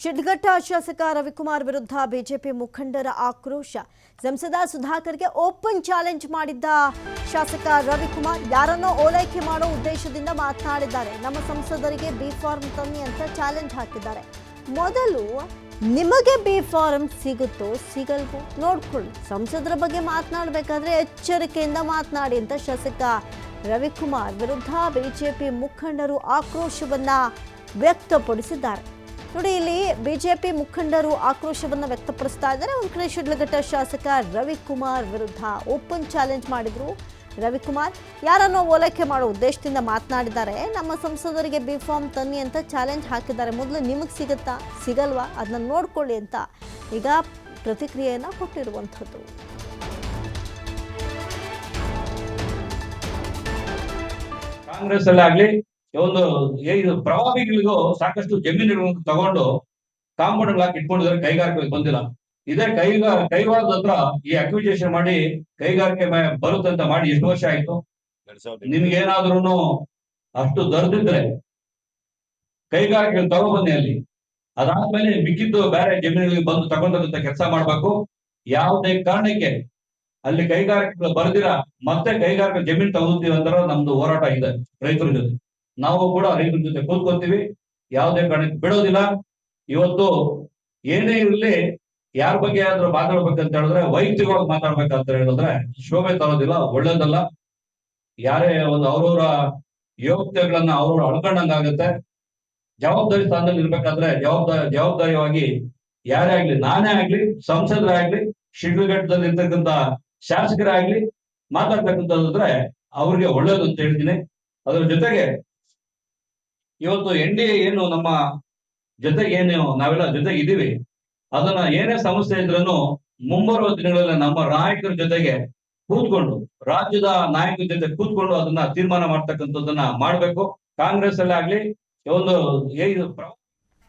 ಶಿಡ್ಘಟ್ಟ ಶಾಸಕ ರವಿಕುಮಾರ್ ವಿರುದ್ಧ ಬಿಜೆಪಿ ಮುಖಂಡರ ಆಕ್ರೋಶ. ಸಂಸದ ಸುಧಾಕರ್ಗೆ ಓಪನ್ ಚಾಲೆಂಜ್ ಮಾಡಿದ್ದ ಶಾಸಕ ರವಿಕುಮಾರ್ ಯಾರನ್ನೋ ಓಲೈಕೆ ಮಾಡೋ ಉದ್ದೇಶದಿಂದ ಮಾತನಾಡಿದ್ದಾರೆ. ನಮ್ಮ ಸಂಸದರಿಗೆ ಬಿ ಫಾರ್ಮ್ ತನ್ನಿ ಅಂತ ಚಾಲೆಂಜ್ ಹಾಕಿದ್ದಾರೆ. ಮೊದಲು ನಿಮಗೆ ಬಿ ಫಾರ್ಮ್ ಸಿಗುತ್ತೋ ಸಿಗಲ್ವೋ ನೋಡ್ಕೊಳ್ಳಿ, ಸಂಸದರ ಬಗ್ಗೆ ಮಾತನಾಡಬೇಕಾದ್ರೆ ಎಚ್ಚರಿಕೆಯಿಂದ ಮಾತನಾಡಿ ಅಂತ ಶಾಸಕ ರವಿಕುಮಾರ್ ವಿರುದ್ಧ ಬಿಜೆಪಿ ಮುಖಂಡರು ಆಕ್ರೋಶವನ್ನ ವ್ಯಕ್ತಪಡಿಸಿದ್ದಾರೆ. ನೋಡಿ, ಇಲ್ಲಿ ಬಿಜೆಪಿ ಮುಖಂಡರು ಆಕ್ರೋಶವನ್ನು ವ್ಯಕ್ತಪಡಿಸ್ತಾ ಇದ್ದಾರೆ. ಒಂದು ಕಡೆ ಶಿಡ್ಲಘಟ್ಟ ಶಾಸಕ ರವಿಕುಮಾರ್ ವಿರುದ್ಧ ಓಪನ್ ಚಾಲೆಂಜ್ ಮಾಡಿದ್ರು. ರವಿಕುಮಾರ್ ಯಾರನ್ನೋ ಓಲೈಕೆ ಮಾಡೋ ಉದ್ದೇಶದಿಂದ ಮಾತನಾಡಿದ್ದಾರೆ. ನಮ್ಮ ಸಂಸದರಿಗೆ ಬಿ ಫಾರ್ಮ್ ತನ್ನಿ ಅಂತ ಚಾಲೆಂಜ್ ಹಾಕಿದ್ದಾರೆ. ಮೊದಲು ನಿಮಗೆ ಸಿಗುತ್ತಾ ಸಿಗಲ್ವಾ ಅದನ್ನ ನೋಡ್ಕೊಳ್ಳಿ ಅಂತ ಈಗ ಪ್ರತಿಕ್ರಿಯೆಯನ್ನ ಕೊಟ್ಟಿರುವಂಥದ್ದು. ಕಾಂಗ್ರೆಸ್ ಅಲ್ಲಾಗ್ಲಿ ಒಂದು ಪ್ರವಾದಿಗಳಿಗೂ ಸಾಕಷ್ಟು ಜಮೀನುಗಳನ್ನು ತಗೊಂಡು ಕಾಂಪೌಂಡ್ ಹಾಕಿ ಇಟ್ಕೊಂಡಿದ್ದಾರೆ. ಕೈಗಾರಿಕೆ ಬಂದಿಲ್ಲ. ಇದೇ ಕೈವಾರದ ಹತ್ರ ಈ ಅಕ್ವಿಜೇಷನ್ ಮಾಡಿ ಕೈಗಾರಿಕೆ ಬರುತ್ತಂತ ಮಾಡಿ ಎಷ್ಟು ವರ್ಷ ಆಯ್ತು? ನಿಮ್ಗೇನಾದ್ರೂ ಅಷ್ಟು ದೊರೆತಿದ್ರೆ ಕೈಗಾರಿಕೆ ತಗೊಬನ್ನಿ ಅಲ್ಲಿ. ಅದಾದ್ಮೇಲೆ ಮಿಕ್ಕಿದ್ದು ಬೇರೆ ಜಮೀನುಗಳಿಗೆ ಬಂದು ತಗೊಂಡಂತ ಕೆಲಸ ಮಾಡ್ಬೇಕು. ಯಾವುದೇ ಕಾರಣಕ್ಕೆ ಅಲ್ಲಿ ಕೈಗಾರಿಕೆಗಳು ಬರೆದಿರ ಮತ್ತೆ ಕೈಗಾರಿಕೆ ಜಮೀನು ತಗೋತೀವಿ ಅಂದ್ರೆ ನಮ್ದು ಹೋರಾಟ ಇದೆ ರೈತರ ಜೊತೆ. ನಾವು ಕೂಡ ರೈತರ ಜೊತೆ ಕೂತ್ಕೊತೀವಿ, ಯಾವುದೇ ಕಾರಣಕ್ಕೆ ಬಿಡೋದಿಲ್ಲ. ಇವತ್ತು ಏನೇ ಇರಲಿ, ಯಾರ ಬಗ್ಗೆ ಆದ್ರೂ ಮಾತಾಡ್ಬೇಕಂತ ಹೇಳಿದ್ರೆ ವೈಯಕ್ತಿಕವಾಗಿ ಮಾತಾಡ್ಬೇಕಂತ ಹೇಳಿದ್ರೆ ಶೋಭೆ ತರೋದಿಲ್ಲ, ಒಳ್ಳೇದಲ್ಲ. ಯಾರೇ ಒಂದು ಅವ್ರವ್ರ ಯೋಗ್ಯತೆಗಳನ್ನ ಅವ್ರವ್ರು ಅಳ್ಕೊಂಡಂಗಾಗತ್ತೆ. ಜವಾಬ್ದಾರಿ ಸ್ಥಾನದಲ್ಲಿ ಇರ್ಬೇಕಾದ್ರೆ ಜವಾಬ್ದಾರಿಯಾಗಿ ಯಾರೇ ಆಗ್ಲಿ, ನಾನೇ ಆಗ್ಲಿ, ಸಂಸದರೇ ಆಗ್ಲಿ, ಶಿಡ್ಲಘಟ್ಟದಲ್ಲಿ ಇರ್ತಕ್ಕಂಥ ಶಾಸಕರೇ ಆಗ್ಲಿ ಮಾತಾಡ್ಬೇಕಂತಂದ್ರೆ ಅವ್ರಿಗೆ ಒಳ್ಳೇದು ಅಂತ ಹೇಳ್ತೀನಿ. ಅದ್ರ ಜೊತೆಗೆ ಇವತ್ತು NDA ಏನು ನಮ್ಮ ಜೊತೆಗೆ ಏನು ನಾವೆಲ್ಲ ಜೊತೆಗೆ ಇದೀವಿ, ಅದನ್ನ ಏನೇ ಸಮಸ್ಯೆ ಇದ್ರೂ ಮುಂಬರುವ ದಿನಗಳಲ್ಲಿ ನಮ್ಮ ನಾಯಕರ ಜೊತೆಗೆ ಕೂತ್ಕೊಂಡು, ರಾಜ್ಯದ ನಾಯಕರ ಜೊತೆ ಕೂತ್ಕೊಂಡು ಅದನ್ನ ತೀರ್ಮಾನ ಮಾಡ್ತಕ್ಕಂಥದ್ದನ್ನ ಮಾಡ್ಬೇಕು. ಕಾಂಗ್ರೆಸ್ ಅಲ್ಲಾಗ್ಲಿ ಒಂದು